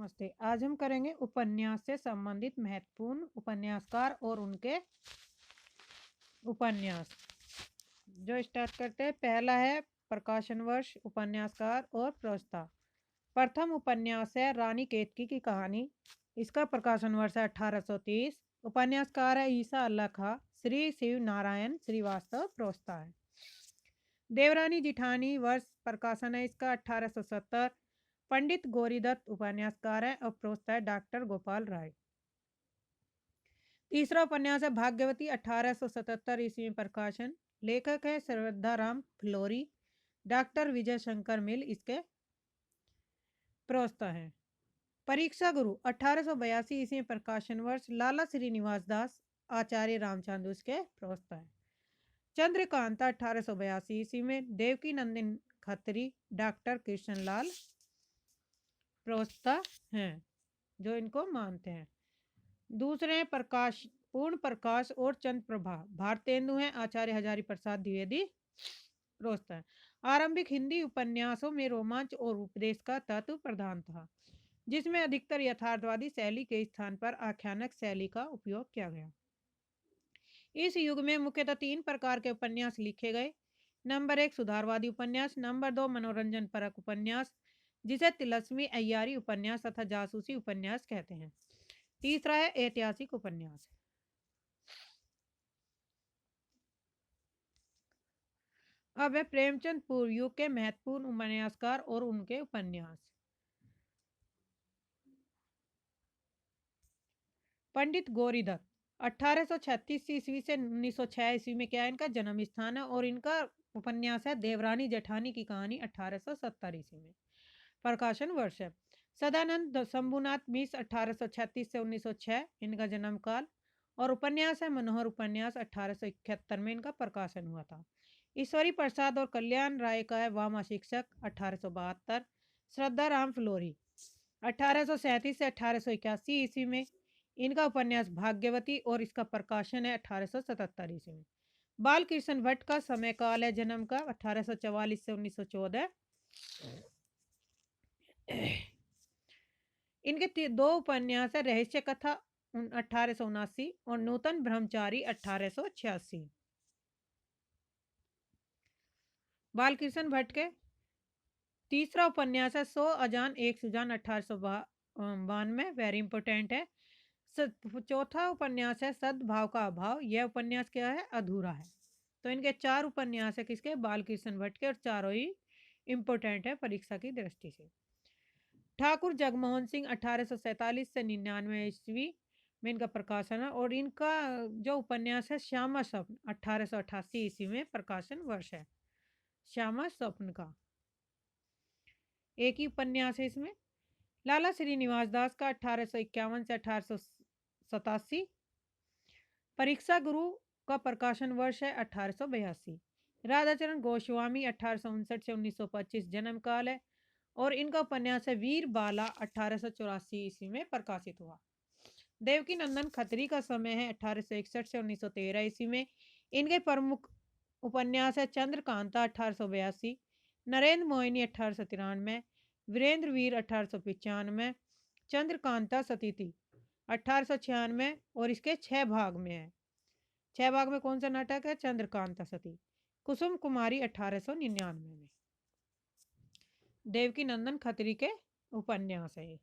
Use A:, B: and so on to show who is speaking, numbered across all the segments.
A: नमस्ते। आज हम करेंगे उपन्यास से संबंधित महत्वपूर्ण उपन्यासकार और उनके उपन्यास। जो स्टार्ट करते हैं, पहला है प्रकाशन वर्ष, उपन्यासकार और प्रोस्ता। प्रथम उपन्यास है रानी केतकी की कहानी। इसका प्रकाशन वर्ष है 1830। उपन्यासकार है ईसा अल्लाह खां, श्री शिव नारायण श्रीवास्तव प्रोस्ता है। देवरानी जिठानी वर्ष प्रकाशन है इसका 1870। पंडित गौरीदत्त उपन्यासकार है और प्रोस्ता है डॉक्टर गोपाल राय। तीसरा उपन्यास है भाग्यवती 1877 ईस्वी में प्रकाशन। लेखक है श्रद्धाराम फ्लोरी। डॉक्टर विजय शंकर मिल इसके प्रोस्ता है। परीक्षा गुरु 1882 ईस्वी में प्रकाशन वर्ष। लाला श्रीनिवास दास आचार्य रामचंद्र इसके प्रोस्ता है। चंद्रकांता 1882 ईस्वी में। देवकी नंदन खत्री डॉक्टर कृष्णलाल प्रोस्ता हैं, जो इनको मानते हैं। दूसरे प्रकाश पूर्ण प्रकाश और चंद्र प्रभा भारतेंदु हैं, आचार्य हजारी प्रसाद द्विवेदी प्रोस्ता है। आरंभिक हिंदी उपन्यासों में रोमांच और उपदेश का तत्व प्रधान था, जिसमें अधिकतर यथार्थवादी शैली के स्थान पर आख्यानक शैली का उपयोग किया गया। इस युग में मुख्यतः 3 प्रकार के उपन्यास लिखे गए। नंबर 1 सुधारवादी उपन्यास, नंबर 2 मनोरंजन परक उपन्यास, जिसे तिलस्मी अय्यारी उपन्यास तथा जासूसी उपन्यास कहते हैं। तीसरा है ऐतिहासिक उपन्यास। अब है प्रेमचंद पूर्व युग के महत्वपूर्ण उपन्यासकार और उनके उपन्यास। पंडित गौरीदत्त 1836 ईस्वी से 1906 ईस्वी में क्या इनका जन्म स्थान है, और इनका उपन्यास है देवरानी जेठानी की कहानी 1870 ईस्वी में। प्रकाशन वर्ष है सदानंद शंभुनाथ मिश्र 1836 से 1906 इनका जन्म काल, और उपन्यास है मनोहर उपन्यास 1871 में इनका प्रकाशन हुआ था। ईश्वरी प्रसाद और कल्याण राय का है वामा शिक्षक 1872। श्रद्धा राम फ्लोरी 1837 से 1881 ईस्वी में इनका उपन्यास भाग्यवती, और इसका प्रकाशन है 1877 ईस्वी में। बाल कृष्ण भट्ट का समय काल है जन्म का 1844 से 1914। इनके 2 उपन्यास है रहस्य कथा 1879 और नूतन ब्रह्मचारी 1886। बालकृष्ण भट्ट के तीसरा उपन्यास है 100 अजान एक सुजान 1892, वेरी इंपोर्टेंट है। चौथा उपन्यास है सद्भाव का अभाव। यह उपन्यास क्या है, अधूरा है। तो इनके 4 उपन्यास है किसके, बालकृष्ण भट्ट के, और चारों ही इंपोर्टेंट है परीक्षा की दृष्टि से। ठाकुर जगमोहन सिंह 1847 से 99 ईस्वी में इनका प्रकाशन है, और इनका जो उपन्यास है श्यामा स्वप्न 1888 ईस्वी में प्रकाशन वर्ष है। श्यामा स्वप्न का एक ही उपन्यास है इसमें। लाला श्रीनिवास दास का 1851 से 1887। परीक्षा गुरु का प्रकाशन वर्ष है 1882। राधाचरण गोस्वामी 1859 से 1925 जन्म काल है, और इनका उपन्यास है वीर बाला 1884 ईस्वी में प्रकाशित हुआ। देवकी नंदन खत्री का समय है 1861 से 1913 ईस्वी में। इनके प्रमुख उपन्यास है चंद्रकांता 1882, नरेंद्र मोहिनी 1893, वीरेंद्र वीर 1895, चंद्रकांता सतीति 1896, और इसके 6 भाग में है। 6 भाग में कौन सा नाटक है, चंद्रकांता सती। कुसुम कुमारी 1899 में। देवकी नंदन खत्री के उपन्यास है।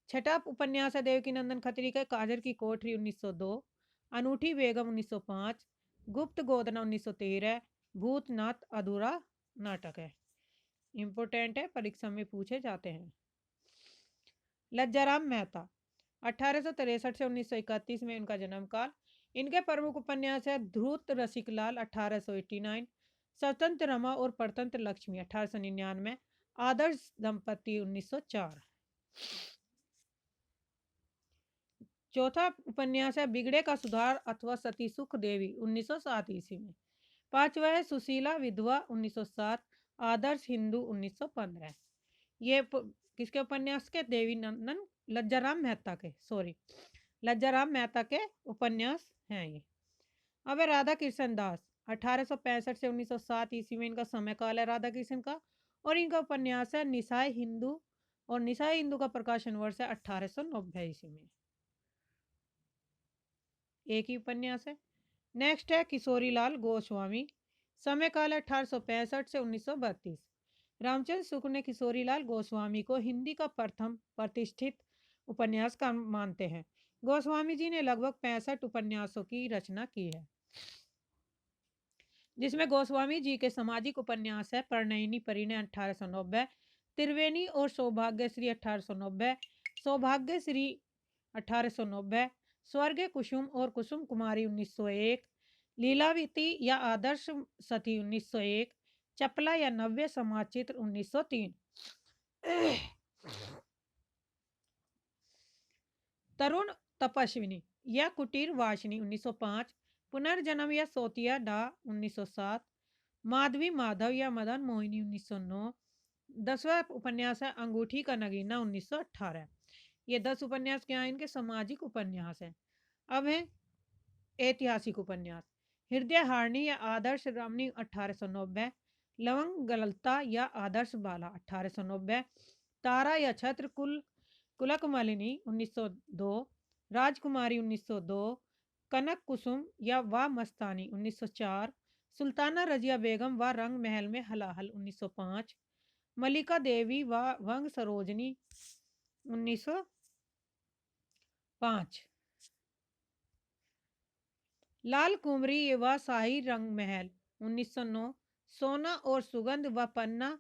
A: छठा उपन्यास है देवकी नंदन खत्री का काजर की कोठरी 1902, अनूठी बेगम 1905, गुप्त गोदना 1913, भूतनाथ अधूरा नाटक है। इंपोर्टेंट है, परीक्षा में पूछे जाते हैं। लज्जाराम मेहता 1863 से 1931 में इनका जन्म काल। इनके प्रमुख उपन्यास है ध्रुत रसिकलाल 1889, स्वतंत्र रमा और परतंत्र लक्ष्मी 1899, आदर्श दंपति 1904। चौथा उपन्यास है बिगड़े का सुधार अथवा सती सुख देवी 1907 ईस्वी में। पांचवा है सुशीला विधवा 1907, आदर्श हिंदू 1915। ये किसके उपन्यास के, देवी नंदन लज्जाराम मेहता के, लज्जाराम मेहता के उपन्यास हैं ये। अब है राधा कृष्ण दास 1865 से 1907 ईस्वी में इनका समय काल है राधा कृष्ण का, और इनका उपन्यास है निसाय हिंदू और निसाई हिंदू का प्रकाशन वर्ष है 1890 ईस्वी में। एक ही उपन्यास है। नेक्स्ट है किशोरीलाल गोस्वामी। समय काल 1865 से 1932। रामचंद्र शुक्ल ने किशोरीलाल गोस्वामी को हिंदी का प्रथम प्रतिष्ठित उपन्यासकार मानते हैं। गोस्वामी जी ने लगभग 65 उपन्यासों की रचना की है, जिसमें गोस्वामी जी के सामाजिक उपन्यास है प्रणयिनी परिणय 1890, त्रिवेणी और सौभाग्यश्री 1890, सौभाग्यश्री 1890, स्वर्ग कुसुम और कुसुम कुमारी 1901, लीलावती या आदर्श सती 1901, चपला या नव्य समाज चित्र 1903, तरुण तपस्विनी या कुटीर वासिनी 1905, पुनर्जन्म या सोतिया डा 1907, माधवी माधव या मदन मोहिनी 1909। 10वां उपन्यास है अंगूठी का नगीना 1918। ये 10 उपन्यास क्या हैं? इनके सामाजिक उपन्यास हैं। अब है ऐतिहासिक उपन्यास। हृदय हारनी या आदर्श रमणी 1890, लवंग गलता या आदर्श बाला 1890, तारा या छत्र कुलक मालिनी 1902, राजकुमारी 1902, कनक कुसुम या वा मस्तानी 1904, सुल्ताना रजिया बेगम व रंग महल में हलाहल 1905, मलिका देवी व वंग सरोजनी 1905, लाल कुमरी व शाही रंग महल 1909, सोना और सुगंध व पन्ना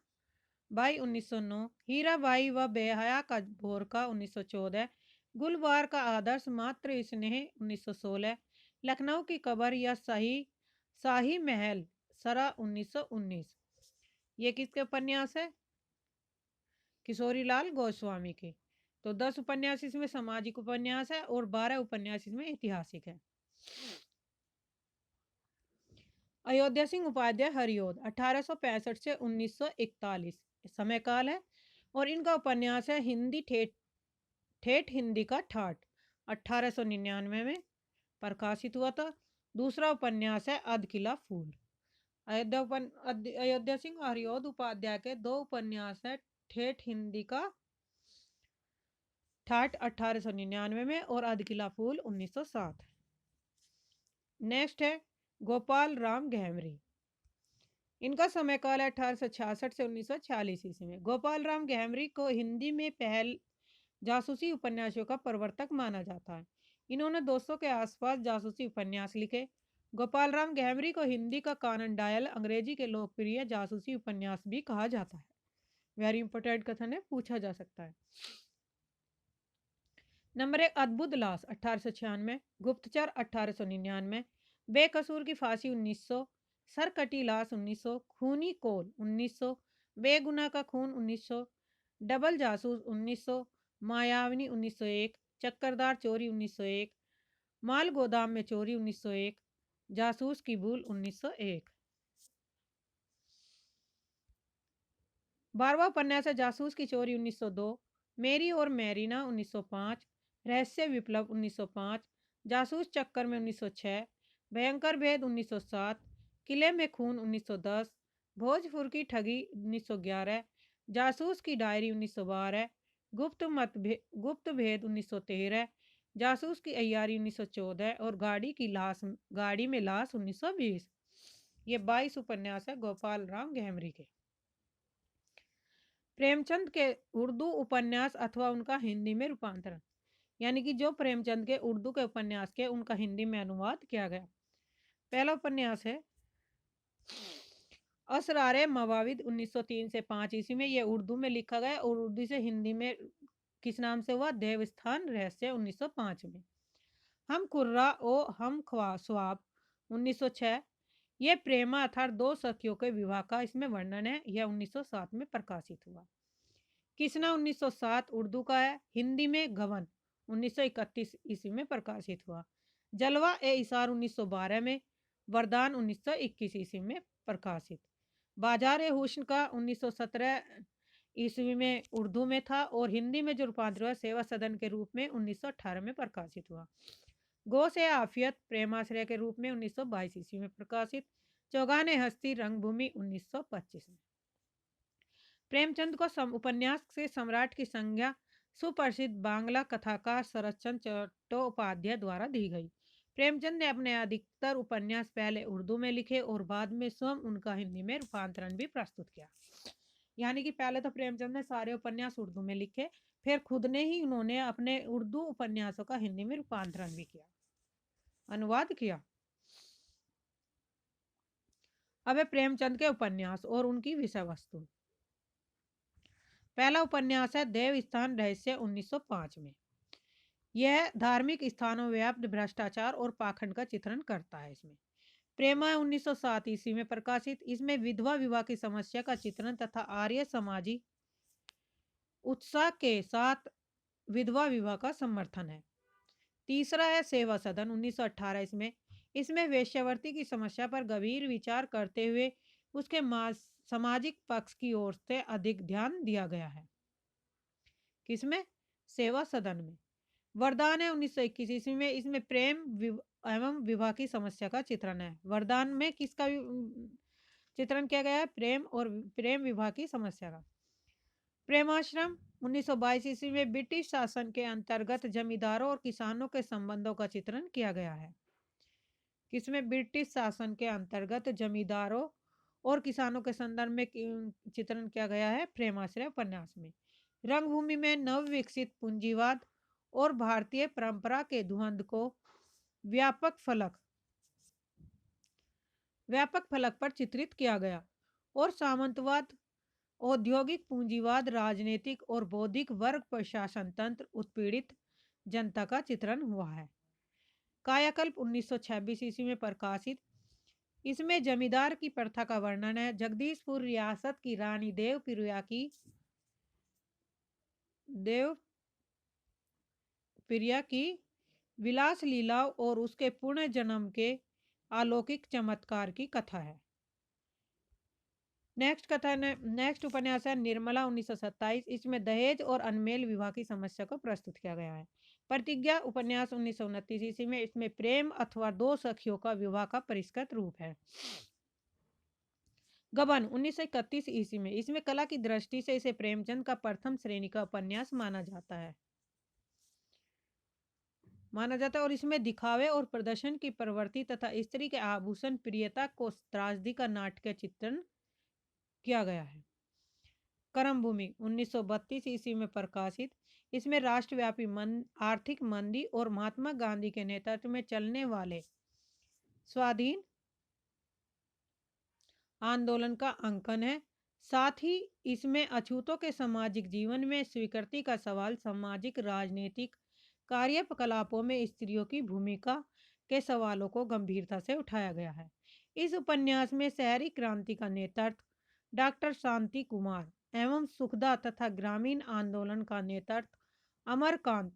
A: बाई 1909, हीराबाई व बेहया का भोरका 1914, गुलबार का आदर्श मात्र स्नेह 1916, लखनऊ की कबर या शाही महल सरा 1919। ये किसके उपन्यास है? किशोरीलाल गोस्वामी के। तो 10 उपन्यास इसमें सामाजिक उपन्यास है और 12 उपन्यास इसमें ऐतिहासिक है। अयोध्या सिंह उपाध्याय हरिओद 1865 से 1941 समय काल है और इनका उपन्यास है हिंदी ठेठ हिंदी का ठाठ 1899 में प्रकाशित हुआ था। दूसरा उपन्यास है अधकिला फूल। अयोध्या सिंह हरिओद उपाध्याय के 2 उपन्यास है ठेठ हिंदी का ठाठ 1899 में और अधकिला फूल 1907। नेक्स्ट है गोपाल राम गहमरी। इनका समय काल है 1866 से 1946 ईस्वी में। गोपाल राम गहमरी को हिंदी में पहल जासूसी उपन्यासों का प्रवर्तक माना जाता है। इन्होंने 200 के आसपास जासूसी उपन्यास लिखे। गोपाल राम गहमरी को हिंदी का कानन डायल, अंग्रेजी के लोकप्रिय जासूसी उपन्यास भी कहा जाता है। वेरी इंपोर्टेंट कथन है, पूछा जा सकता है। नंबर 1 अद्भुत लाश 1896, गुप्तचर 1899, बेकसूर की फांसी 1900, सरकटी लाश 1900, खूनी कोल 1900, बेगुनाह का खून 1900, डबल जासूस 1900, मायावनी 1901, चक्करदार चोरी 1901, माल गोदाम में चोरी 1901, जासूस की भूल 1901। 12वां उपन्यास है जासूस की चोरी 1902, मेरी और मैरीना 1905, रहस्य विप्लव 1905, जासूस चक्कर में 1906, भयंकर भेद 1907, किले में खून 1910, भोजपुर की ठगी 1911, जासूस की डायरी 1912, गुप्त भेद 1913, जासूस की अय्यारी 1914 और गाड़ी में लाश 1920। ये 22 उपन्यास है गोपाल राम गहमरी के। प्रेमचंद के उर्दू उपन्यास अथवा उनका हिंदी में रूपांतरण, यानी कि जो प्रेमचंद के उर्दू के उपन्यास के उनका हिंदी में अनुवाद किया गया। पहला उपन्यास है असरारे मवाविद 1903 से 5 ईस्वी में। यह उर्दू में लिखा गया और उर्दू से हिंदी में किस नाम से हुआ? देवस्थान रहस्य 1905 में। हम कुर्रा ओ हम ख्वाब 1906। यह प्रेमा अर्थात 2 सखियों के विवाह का इसमें वर्णन है। यह 1907 में प्रकाशित हुआ। किसना 1907 उर्दू का है। हिंदी में गवन 1931 ईस्वी में प्रकाशित हुआ। जलवा ए इसार 1912 में, वरदान 1921 ईस्वी में प्रकाशित। बाजार ए हुस्न का 1917 ईस्वी में उर्दू में था और हिंदी में जो रूपांतर हुआ सेवा सदन के रूप में 1918 में प्रकाशित हुआ। गो से आफियत प्रेमाश्रय के रूप में 1922 ईस्वी में प्रकाशित। चौगाने हस्ती रंगभूमि 1925 में। प्रेमचंद को उपन्यास के सम्राट की संज्ञा सुप्रसिद्ध बांग्ला कथाकार शरतचंद्र चट्टोपाध्याय द्वारा दी गई। प्रेमचंद ने अपने अधिकतर उपन्यास पहले उर्दू में लिखे और बाद में स्वयं उनका हिंदी में रूपांतरण भी प्रस्तुत किया। यानी कि पहले तो प्रेमचंद ने सारे उपन्यास उर्दू में लिखे, फिर खुद ने ही उन्होंने अपने उर्दू उपन्यासों का हिंदी में रूपांतरण भी किया, अनुवाद किया। अब है प्रेमचंद के उपन्यास और उनकी विषय वस्तु। पहला उपन्यास है देवस्थान रहस्य 1905 में। यह धार्मिक स्थानों व्याप्त भ्रष्टाचार और पाखंड का चित्रण करता है। इसमें प्रेमा 1907 ईस्वी में प्रकाशित। इसमें विधवा विवाह की समस्या का चित्रण तथा आर्य समाजी उत्साह के साथ विधवा विवाह का समर्थन है। तीसरा है सेवा सदन 1918। इसमें वेश्यावृत्ति की समस्या पर गंभीर विचार करते हुए उसके सामाजिक पक्ष की ओर से अधिक ध्यान दिया गया है। किसमें? सेवा सदन में। वरदान है 1921 ईस्वी में। इसमें प्रेम एवं विवाह की समस्या का चित्रण है। वरदान में किसका चित्रण किया गया है? प्रेम विवाह की समस्या का। प्रेमाश्रम 1922 ईस्वी में ब्रिटिश शासन के अंतर्गत जमींदारों और किसानों के संबंधों का चित्रण किया गया है। किसमें? ब्रिटिश शासन के अंतर्गत जमींदारों और किसानों के संदर्भ में चित्रण किया गया है प्रेमाश्रय उपन्यास में। रंगभूमि में नव विकसित पूंजीवाद और भारतीय परंपरा के द्वंद्व को व्यापक फलक पर चित्रित किया गया और सामंतवाद, औद्योगिक पूंजीवाद, राजनीतिक और बौद्धिक वर्ग प्रशासन तंत्र, उत्पीड़ित जनता का चित्रण हुआ है। कायाकल्प 1926 ईस्वी में प्रकाशित। इसमें जमींदार की प्रथा का वर्णन है। जगदीशपुर रियासत की रानी देवप्रिया की विलास लीलाओं और उसके पुण्य जन्म के अलौकिक चमत्कार की कथा है। नेक्स्ट उपन्यास है निर्मला 1927। इसमें दहेज और अनमेल विवाह की समस्या को प्रस्तुत किया गया है। प्रतिज्ञा उपन्यास 1929 ईस्वी में। इसमें प्रेम अथवा दो सखियों का विवाह का परिष्कृत रूप है। गबन 1931 ईस्वी में। इसमें कला की दृष्टि से इसे प्रेमचंद का प्रथम श्रेणी का उपन्यास माना जाता है और इसमें दिखावे और प्रदर्शन की प्रवृत्ति तथा स्त्री के आभूषण प्रियता को त्रासदी का नाट्य चित्रण किया गया है। कर्मभूमि 1932 ईस्वी में प्रकाशित। इसमें राष्ट्रव्यापी आर्थिक मंदी और महात्मा गांधी के नेतृत्व में चलने वाले स्वाधीन आंदोलन का अंकन है। साथ ही इसमें अछूतों के सामाजिक जीवन में स्वीकृति का सवाल, सामाजिक राजनीतिक कार्यकलापों में स्त्रियों की भूमिका के सवालों को गंभीरता से उठाया गया है। इस उपन्यास में शहरी क्रांति का नेतृत्व डॉक्टर शांति कुमार एवं सुखदा तथा ग्रामीण आंदोलन का नेतृत्व अमरकांत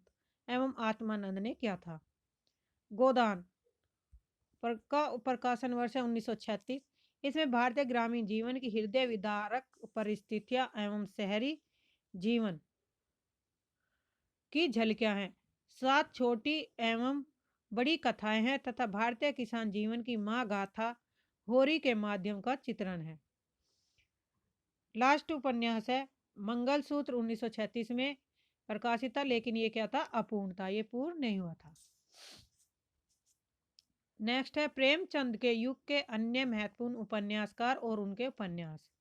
A: एवं आत्मानंद ने किया था। गोदान प्रकाशन वर्ष 1936। इसमें भारतीय ग्रामीण जीवन की हृदय विदारक परिस्थितियां एवं शहरी जीवन की झलकियां हैं। 7 छोटी एवं बड़ी कथाएं हैं तथा भारतीय किसान जीवन की मां गाथा होरी के माध्यम का चित्रण है। लास्ट उपन्यास है मंगलसूत्र 1936 में प्रकाशित था, लेकिन ये क्या था? अपूर्ण था, ये पूर्ण नहीं हुआ था। नेक्स्ट है प्रेमचंद के युग के अन्य महत्वपूर्ण उपन्यासकार और उनके उपन्यास।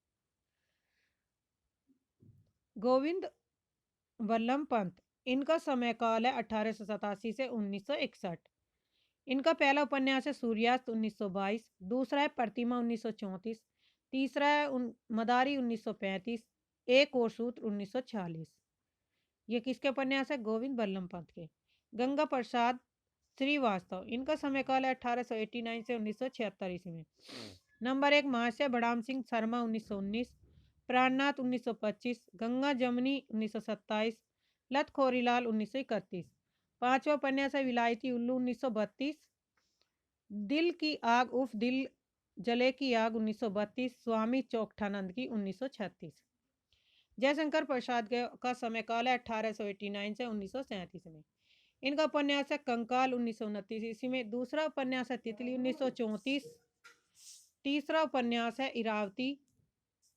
A: गोविंद वल्लभ पंत, इनका समय काल है 1887 से 1961। इनका पहला उपन्यास है सूर्यास्त 1922, दूसरा है प्रतिमा 1934, तीसरा है मदारी 1935, एक और सूत्र 1946। ये किसके उपन्यास है? गोविंद वल्लभ पंत के। गंगा प्रसाद श्रीवास्तव, इनका समय काल है 1889 से 1976 ईस्वी में। नंबर 1 महाशय बड़ाम सिंह शर्मा 1919, प्राणनाथ 1925, गंगा जमनी 1927, लत खोरीलाल 1931। पांचवा उपन्यास है विलायती उल्लू 1932, दिल की आग उफ दिल जले की आग 1932, स्वामी चौकठानंद की 1936। जयशंकर प्रसाद का समय काल है 1889 से 1937 में। इनका उपन्यास है कंकाल 1929 ईस्वी में। दूसरा उपन्यास है तितली 1934, तीसरा उपन्यास है इरावती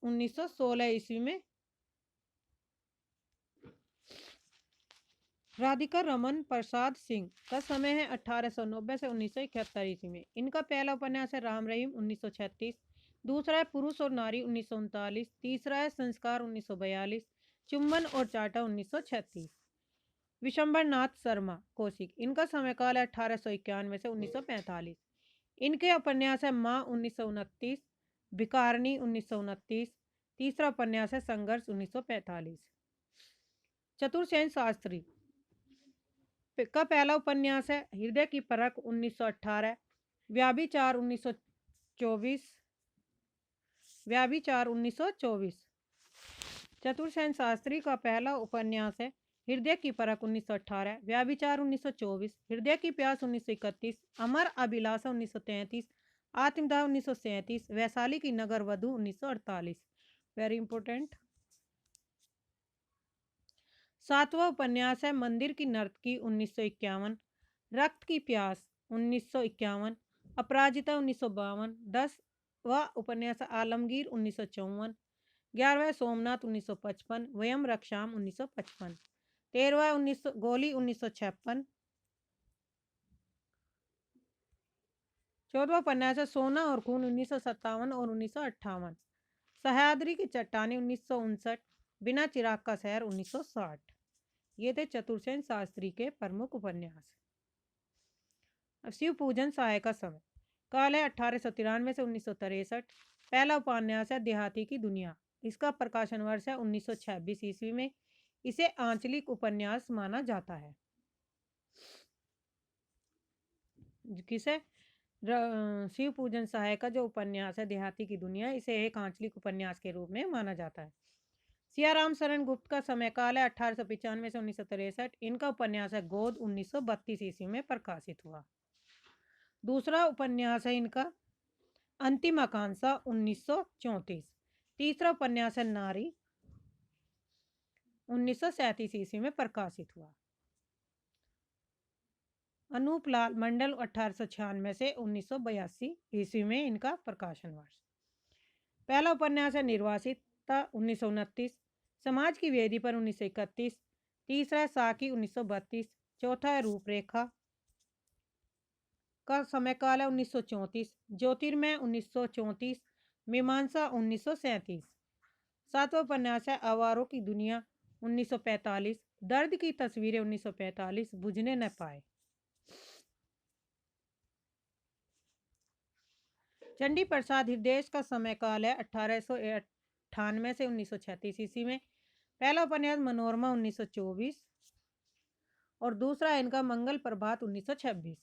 A: 1916 ईस्वी में राधिका रमन प्रसाद सिंह का समय है 1890 से 1971 ईस्वी में। इनका पहला उपन्यास है राम रहीम 1936, दूसरा है पुरुष और नारी 1939, तीसरा है संस्कार 1942, चुम्बन और चाटा 1936। विशंबर नाथ शर्मा कौशिक, इनका समय काल है 1891 से 1945। इनके उपन्यास है माँ 1929, भिखारनी 1929, तीसरा उपन्यास है संघर्ष 1945। चतुर्सेन शास्त्री का पहला उपन्यास है हृदय की परख 1918, व्याभिचार 1924, व्याभिचार 1924। चतुर्सेन शास्त्री का पहला उपन्यास है हृदय की परख 1918, व्याभिचार 1924, हृदय की प्यास 1931, अमर अभिलाषा 1933, आत्मदाह 1937, वैशाली की नगर वधु 1948। Very important. सातवां उपन्यास है मंदिर की नर्तकी 1951, रक्त की प्यास 1951, अपराजिता 1952, 10वां उपन्यास आलमगीर 1954, 11वां सोमनाथ 1955, वयम रक्षाम 1955, 13वां गोली 1956, 14वां उपन्यास है सोना और खून 1957 और 1958, सह्याद्री की चट्टानें 1959, बिना चिराग का शहर 1960। ये थे चतुर्सेन शास्त्री के प्रमुख उपन्यास। अब शिव पूजन सहाय का समय काल है 1893 से 1963। पहला उपन्यास है देहाती की दुनिया, इसका प्रकाशन वर्ष है 1926 ईस्वी में। इसे आंचलिक उपन्यास माना जाता है। किसे शिव पूजन सहाय का जो उपन्यास है देहाती की दुनिया, इसे एक आंचलिक उपन्यास के रूप में माना जाता है। सियाराम शरण गुप्त का समय काल है 1895 से 1963। इनका उपन्यास है गोद 1932 ईस्वी में प्रकाशित हुआ। दूसरा उपन्यास है इनका अंतिम आकांक्षा 1934। तीसरा उपन्यास है नारी 1937 ईस्वी में प्रकाशित हुआ। अनूप लाल मंडल 1896 से 1982 ईस्वी में इनका प्रकाशन वर्ष। पहला उपन्यास है निर्वासिता 1929, समाज की वेदी पर 1931, तीसरा है साकी 1932, चौथा है रूपरेखा का समय काल है 1934, ज्योतिर्मय 1934, मीमांसा 1937। सातवां उपन्यास है आवारों की दुनिया 1945, दर्द की तस्वीरें 1945, बुझने न पाए। चंडी प्रसाद हृदय का समय काल है 1898 से 1936 ईस्वी में। पहला उपन्यास मनोरमा 1924 और दूसरा इनका मंगल प्रभात 1926।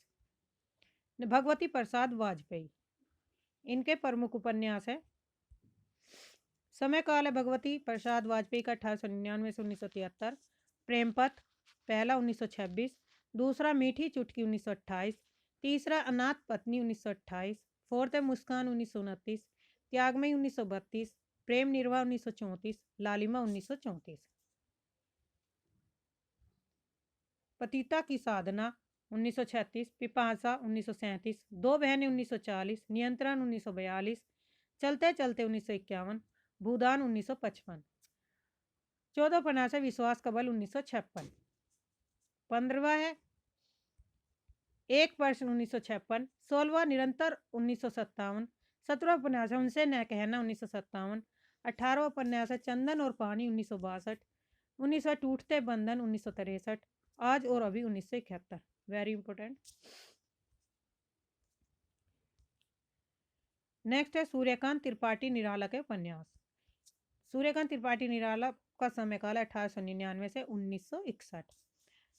A: भगवती प्रसाद वाजपेयी, इनके प्रमुख उपन्यास है। समय काल है भगवती प्रसाद वाजपेयी का 1899 से 1973। प्रेमपथ पहला 1926, दूसरा मीठी चुटकी 1928, तीसरा अनाथ पत्नी 1928, फोर्थ है मुस्कान 1929, त्यागमयी 1932, प्रेम निर्वाह 1934, लालिमा 1934। पतिता की साधना 1936, पिपासा 1937, दो बहनें 1940, नियंत्रण 1942, चलते चलते 1951, भूदान 1955। 14 उपन्यास है विश्वास का बल 1956। 15वां है एक प्रश्न 1956, 16वां निरंतर 1957, 17वां उपन्यास है उनसे न कहना 1957, 18वां उपन्यास है चंदन और पानी 1962, 19 टूटते बंधन 1963, आज और अभी 1971। Very important. नेक्स्ट है सूर्यकांत त्रिपाठी निराला के उपन्यास। सूर्यकांत त्रिपाठी निराला का समय काल है 1899 से 1961।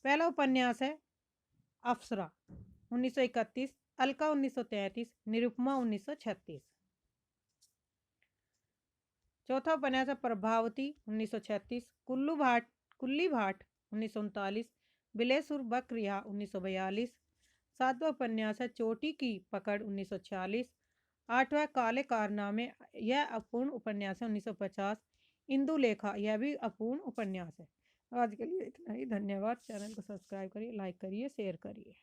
A: पहला उपन्यास है अप्सरा 1931, अलका 1933, निरुपमा 1936। चौथा उपन्यास है प्रभावती 1936, कुल्ली भाट 1939, बिलेसुर बकरिया 1942। सातवां उपन्यास है चोटी की पकड़ 1946। आठवां काले कारनामे, यह अपूर्ण उपन्यास है 1950। इंदु लेखा, यह भी अपूर्ण उपन्यास है। आज के लिए इतना ही। धन्यवाद। चैनल को सब्सक्राइब करिए, लाइक करिए, शेयर करिए।